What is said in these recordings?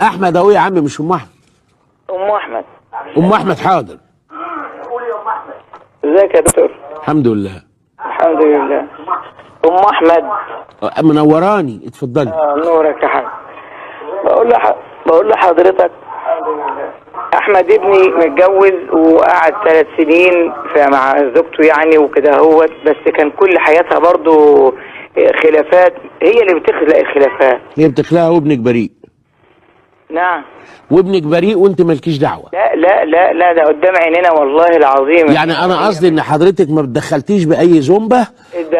احمد اهو يا عم، مش ام احمد. ام احمد. ام احمد حاضر. قولي يا ام احمد. ازيك يا دكتور؟ الحمد لله. الحمد لله. ام احمد منوراني، اتفضلي. نورك يا حاج. بقول لحضرتك احمد ابني متجوز وقعد 3 سنين مع زوجته يعني وكده هوت، بس كان كل حياتها برضو خلافات، هي اللي بتخلق الخلافات. هي بتخلقها وابنك بريء. نعم. وابنك بريء وانت مالكيش دعوه. لا لا لا لا، ده قدام عينينا والله العظيم. يعني انا قصدي ان حضرتك ما بتدخلتيش باي زومبه،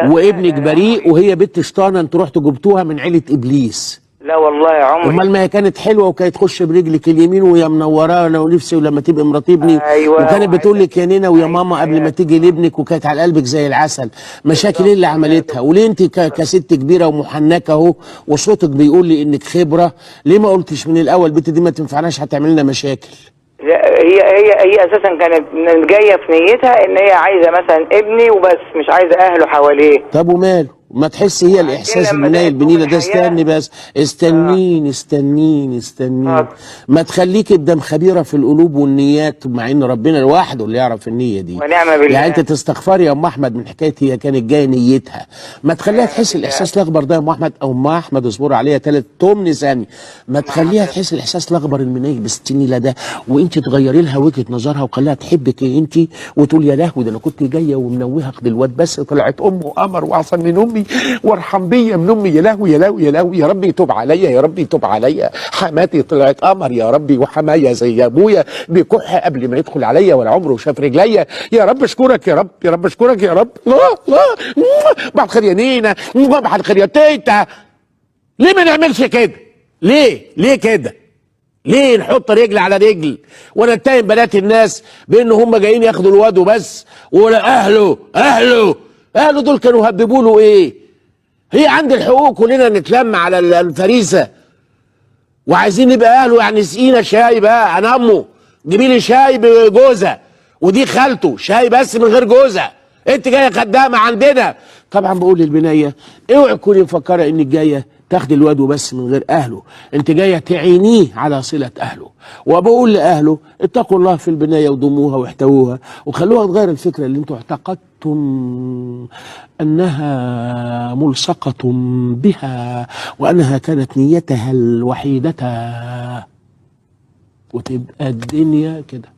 وابنك بريء وهي بنت شطانه، انتوا رحتوا جبتوها من عيله ابليس. لا والله يا عمري. امال ما هي كانت حلوه وكانت تخش برجلك اليمين ويا منوراه انا ونفسي ولما تبقى مرات ابني. أيوة. وكانت بتقول لك يا نينا ويا ماما قبل ما تيجي لابنك، وكانت على قلبك زي العسل. مشاكل ايه اللي عملتها؟ وليه انت كست كبيره ومحنكه اهو وصوتك بيقول لي انك خبره، ليه ما قلتش من الاول البنت دي ما تنفعناش هتعمل لنا مشاكل؟ هي اساسا كانت جايه في نيتها ان هي عايزه مثلا ابني وبس، مش عايزه اهله حواليه. طب وماله؟ ما تحس هي الاحساس المنايل البنيله ده. استني بس، استنيني. ما تخليك قدام خبيره في القلوب والنيات، مع ان ربنا لوحده اللي يعرف النيه دي. ونعم بالله. يعني انت تستغفري يا ام احمد من حكايه هي كانت جايه نيتها، ما تخليها تحس الاحساس الاخضر ده يا ام احمد، او ام احمد اصبر عليها 3 ثانيه. ما تخليها تحس الاحساس الاخضر المنايل بالستينيله ده، وانت تغيري لها وجهه نظرها وخليها تحبك انت، وتقول يا لهوي ده انا كنت جايه ومنوهه الواد بس طلعت امه قمر واحسن من امي وارحم بيا من امي. يا لهوي يا لهوي يا لهوي، يا رب يتوب عليا، يا رب يتوب عليا. حماتي طلعت قمر يا ربي، وحمايا زي ابويا بيكح قبل ما يدخل عليا ولا عمره شاف رجليا. يا رب اشكرك يا رب، يا رب اشكرك يا رب. الله بعد خير يا نينا، بعد خير يا تيتا. ليه ما نعملش كده؟ ليه كده؟ ليه نحط رجل على رجل ونتهم بنات الناس بان هم جايين ياخدوا الواد وبس، ولا اهله دول كانوا هببوا له ايه؟ هي عند الحقوق كلنا نتلم على الفريسه وعايزين نبقى اهله، يعني سقينا شاي بقى. انا امه جيبي لي شاي بجوزه، ودي خالته شاي بس من غير جوزه. انت جايه خدامه عندنا. طبعا بقول للبنيه اوعي تكوني مفكره انك جايه تاخدي الواد وبس من غير اهله، انت جايه تعينيه على صله اهله. وبقول لاهله اتقوا الله في البنايه وضموها واحتووها وخلوها تغير الفكره اللي انتوا اعتقدتم انها ملصقه بها وانها كانت نيتها الوحيده، وتبقى الدنيا كده.